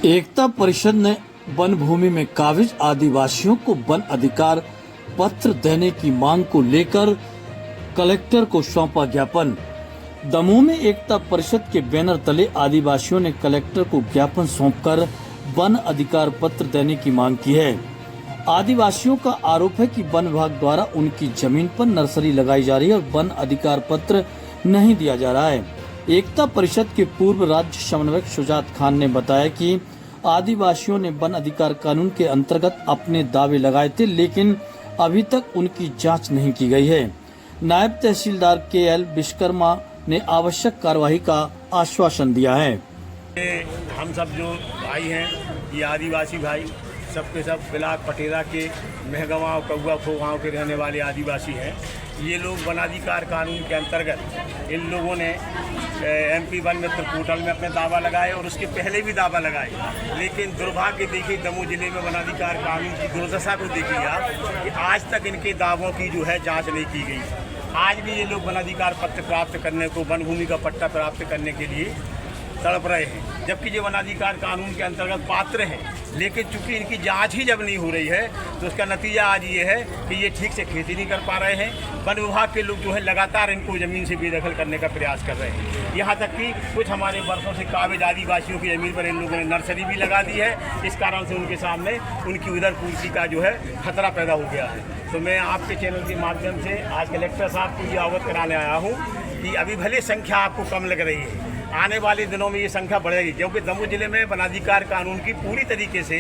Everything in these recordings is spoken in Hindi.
एकता परिषद ने वन भूमि में काबिज आदिवासियों को वन अधिकार पत्र देने की मांग को लेकर कलेक्टर को सौंपा ज्ञापन। दमोह में एकता परिषद के बैनर तले आदिवासियों ने कलेक्टर को ज्ञापन सौंपकर वन अधिकार पत्र देने की मांग की है। आदिवासियों का आरोप है कि वन विभाग द्वारा उनकी जमीन पर नर्सरी लगाई जा रही है और वन अधिकार पत्र नहीं दिया जा रहा है। एकता परिषद के पूर्व राज्य समन्वयक सुजात खान ने बताया कि आदिवासियों ने वन अधिकार कानून के अंतर्गत अपने दावे लगाए थे, लेकिन अभी तक उनकी जांच नहीं की गई है। नायब तहसीलदार के.एल. विश्वकर्मा ने आवश्यक कार्यवाही का आश्वासन दिया है। हम सब जो भाई हैं, ये आदिवासी भाई सबके सब बिलाक पटेरा के महगवाँव कौआ खो गाँव के रहने वाले आदिवासी हैं। ये लोग वनाधिकार कानून के अंतर्गत इन लोगों ने MP वन मित्र पोर्टल में अपने दावा लगाए और उसके पहले भी दावा लगाए, लेकिन दुर्भाग्य देखिए दमोह जिले में वनाधिकार कानून की दुर्दशा को देखिए आप कि आज तक इनके दावों की जो है जांच नहीं की गई। आज भी ये लोग वनाधिकार पत्र प्राप्त करने को, वन भूमि का पट्टा प्राप्त करने के लिए तड़प रहे हैं, जबकि ये वनाधिकार कानून के अंतर्गत पात्र हैं। लेकिन चूंकि इनकी जांच ही जब नहीं हो रही है तो उसका नतीजा आज ये है कि ये ठीक से खेती नहीं कर पा रहे हैं। वन विभाग के लोग जो है लगातार इनको ज़मीन से बेदखल करने का प्रयास कर रहे हैं। यहाँ तक कि कुछ हमारे वर्षों से काबिज आदिवासियों की ज़मीन पर इन लोगों ने नर्सरी भी लगा दी है। इस कारण से उनके सामने उनकी उधर पूर्ति का जो है खतरा पैदा हो गया है। तो मैं आपके चैनल के माध्यम से आज कलेक्टर साहब को ये अवगत कराने आया हूँ कि अभी भले संख्या आपको कम लग रही है, आने वाले दिनों में ये संख्या बढ़ेगी, क्योंकि दमोह जिले में वनाधिकार कानून की पूरी तरीके से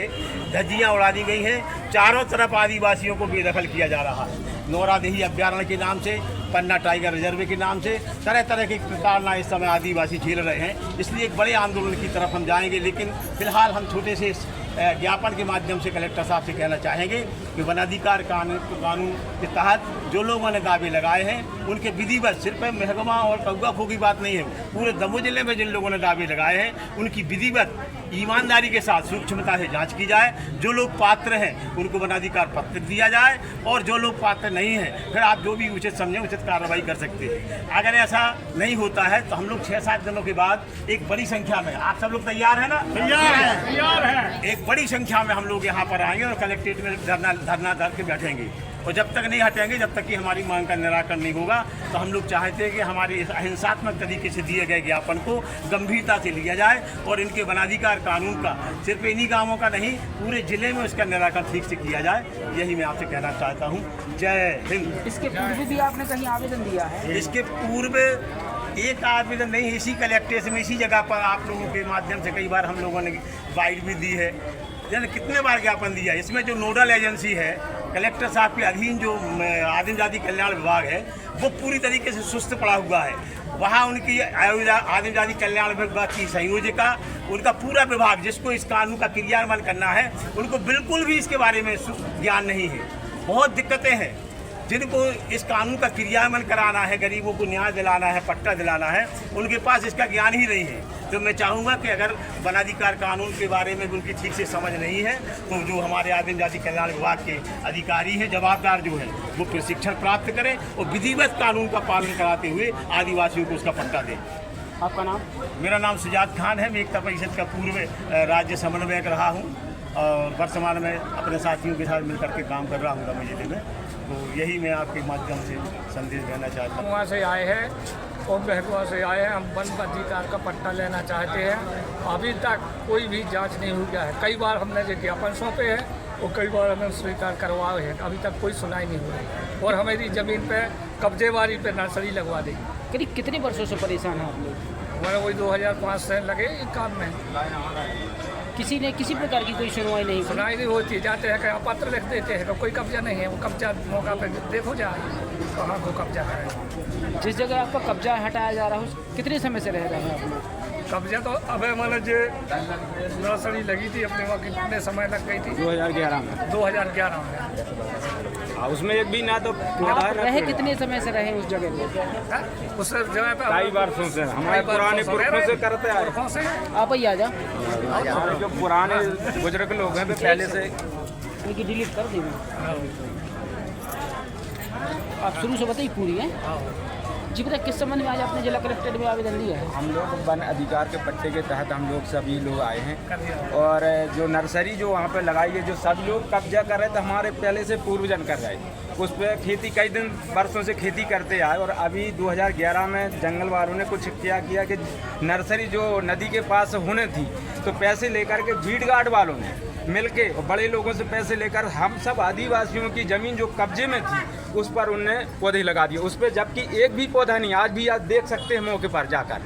धज्जियां उड़ा दी गई हैं। चारों तरफ आदिवासियों को बेदखल किया जा रहा है। नौरादेही अभ्यारण्य के नाम से, पन्ना टाइगर रिजर्व के नाम से तरह तरह की प्रताड़ना इस समय आदिवासी झेल रहे हैं। इसलिए एक बड़े आंदोलन की तरफ हम जाएंगे, लेकिन फिलहाल हम छोटे से ज्ञापन के माध्यम से कलेक्टर साहब से कहना चाहेंगे कि वनाधिकार कानून के तहत जो लोगों ने दावे लगाए हैं उनके विधिवत, सिर्फ महगमा और कौआ खो की बात नहीं है, पूरे दमोह जिले में जिन लोगों ने दावे लगाए हैं उनकी विधिवत ईमानदारी के साथ सूक्ष्मता से जांच की जाए। जो लोग पात्र हैं उनको वनाधिकार पत्र दिया जाए और जो लोग पात्र नहीं हैं फिर आप जो भी उचित समझें उचित कार्रवाई कर सकते हैं। अगर ऐसा नहीं होता है तो हम लोग 6-7 दिनों के बाद एक बड़ी संख्या में, आप सब लोग तैयार हैं ना? तैयार है। एक बड़ी संख्या में हम लोग यहाँ पर आएंगे और कलेक्ट्रेट में धरना धर के बैठेंगे, और जब तक नहीं हटेंगे, जब तक कि हमारी मांग का निराकरण नहीं होगा, तो हम लोग चाहते हैं कि हमारे इस अहिंसात्मक तरीके से दिए गए ज्ञापन को गंभीरता से लिया जाए और इनके वनाधिकार कानून का सिर्फ इन्हीं गांवों का नहीं, पूरे जिले में उसका निराकरण ठीक से किया जाए। यही मैं आपसे कहना चाहता हूँ। जय हिंद। इसके पूर्व भी आपने कहीं आवेदन दिया है? इसके पूर्व एक आवेदन नहीं, इसी कलेक्ट्रेट में, इसी जगह पर आप लोगों के माध्यम से कई बार हम लोगों ने बाइट भी दी है, यानी कितने बार ज्ञापन दिया। इसमें जो नोडल एजेंसी है कलेक्टर साहब के अधीन, जो आदिम जाति कल्याण विभाग है, वो पूरी तरीके से सुस्त पड़ा हुआ है। वहाँ उनकी आदिम जाति कल्याण विभाग की संयोजिका, उनका पूरा विभाग जिसको इस कानून का क्रियान्वयन करना है, उनको बिल्कुल भी इसके बारे में ज्ञान नहीं है। बहुत दिक्कतें हैं। जिनको इस कानून का क्रियान्वयन कराना है, गरीबों को न्याय दिलाना है, पट्टा दिलाना है, उनके पास इसका ज्ञान ही नहीं है। तो मैं चाहूँगा कि अगर वनाधिकार कानून के बारे में उनकी ठीक से समझ नहीं है तो जो हमारे आदिम जाति कल्याण विभाग के अधिकारी हैं, जवाबदार जो हैं, वो प्रशिक्षण प्राप्त करें और विधिवत कानून का पालन कराते हुए आदिवासियों को उसका पट्टा दें। आपका नाम? मेरा नाम सुजात खान है। मैं एकता परिषद का पूर्व राज्य समन्वयक रहा हूँ और वर्तमान में अपने साथियों के साथ मिलकर के काम कर रहा हूँ दमोह जिले में। तो यही मैं आपके माध्यम से संदेश देना चाहता हूँ। वहाँ से आए हैं और महगवा से आए हैं। हम वन अधिकार का पट्टा लेना चाहते हैं। अभी तक कोई भी जांच नहीं हो गया है। कई बार हमने जो ज्ञापन सौंपे हैं और कई बार हमें स्वीकार करवाए हैं, अभी तक कोई सुनाई नहीं हो रही। और हमारी ज़मीन पे कब्जेवारी पे नर्सरी लगवा दी। करीब कितने वर्षों से परेशान हैं आप लोग? हमारे वही 2005 से लगे इस काम में। किसी ने किसी प्रकार की कोई सुनवाई नहीं की? सुनाई नहीं होती। जाते हैं कहीं पत्र लिख देते हैं तो कोई कब्जा नहीं है। वो कब्जा मौका पे देखो जाए कहाँ को कब्जा करें। जिस जगह आपका कब्जा हटाया जा रहा है कितने समय से रह रहे हैं आप लोग? कब्जा तो अब मैंने जो नर्सरी लगी थी अपने वहाँ कितने समय लग गई थी? 2011 में। 2011 में। उसमें एक भी ना तो आप रहे कितने समय से रहे उस जगह पे? उस जगह पे कई वर्षों से हमारे पुराने पुरखों से करते आए। आप ही आ जा। हमारे जो पुराने बुजुर्ग लोग हैं पहले से। उनकी डिलीट कर देंगे। आप शुरू से बताइए पूरी है। जी बताइए, किस संबंध में आज आपने जिला कलेक्ट्रेट में आवेदन दिया है? हम लोग वन अधिकार के पट्टे के तहत हम लोग सभी लोग आए हैं और जो नर्सरी जो वहाँ पे लगाई है, जो सब लोग कब्जा कर रहे थे, हमारे पहले से पूर्वजन कर रहे थे, उस पर खेती कई दिन वर्षों से खेती करते आए। और अभी 2011 में जंगल वालों ने कुछ किया कि नर्सरी जो नदी के पास होने थी, तो पैसे लेकर के भीड़ गार्ड वालों ने मिलके और बड़े लोगों से पैसे लेकर हम सब आदिवासियों की ज़मीन जो कब्जे में थी उस पर उनने पौधे लगा दिए, उस पर जबकि एक भी पौधा नहीं। आज भी आप देख सकते हैं मौके पर जाकर।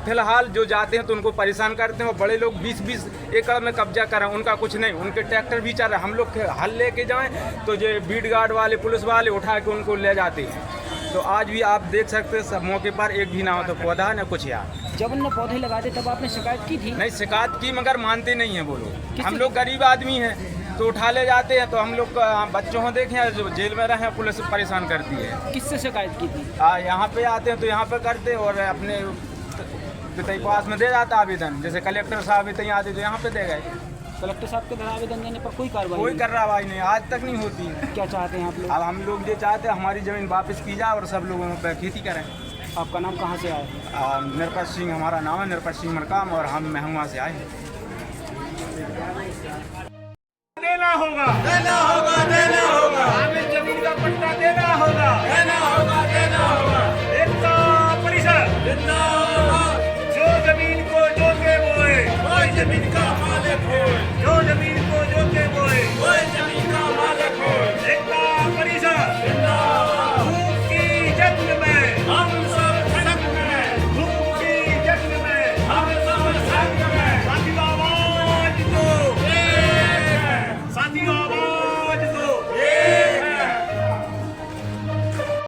फिलहाल जो जाते हैं तो उनको परेशान करते हैं और बड़े लोग 20-20 एकड़ में कब्जा कर रहे हैं, उनका कुछ नहीं, उनके ट्रैक्टर भी चल रहे हैं। हम लोग हल लेके जाएं तो ये बीट गार्ड वाले पुलिस वाले उठा के उनको ले जाते हैं। तो आज भी आप देख सकते हैं सब मौके पर एक भी ना हो तो पौधा न कुछ यार। जब उनने पौधे लगा दिए तब आपने शिकायत की थी? नहीं शिकायत की, मगर मानते नहीं हैं वो लोग। हम लोग गरीब आदमी हैं तो उठा ले जाते हैं, तो हम लोग बच्चों को देखें जो जेल में रहे पुलिस परेशान करती है। किससे शिकायत की थी? यहाँ पे आते हैं तो यहाँ पे करते हैं और अपने पिता पास में दे जाता आवेदन। जैसे कलेक्टर साहब इतने आते तो यहाँ पे दे गए। कलेक्टर साहब के द्वारा आवेदन देने पर कोई कार्रवाई कोई नहीं? कार्रवाई नहीं, आज तक नहीं होती। क्या चाहते हैं आप लोग? अब हम लोग ये चाहते हैं हमारी ज़मीन वापस की जाए और सब लोगों पर खेती करें। आपका नाम कहाँ से आया? निरपत सिंह हमारा नाम है, निरपत सिंह मरकाम, और हम महंगा से आए हैं। देना होगा, देना होगा, देना होगा, हमें जमीन का पट्टा देना होगा, देना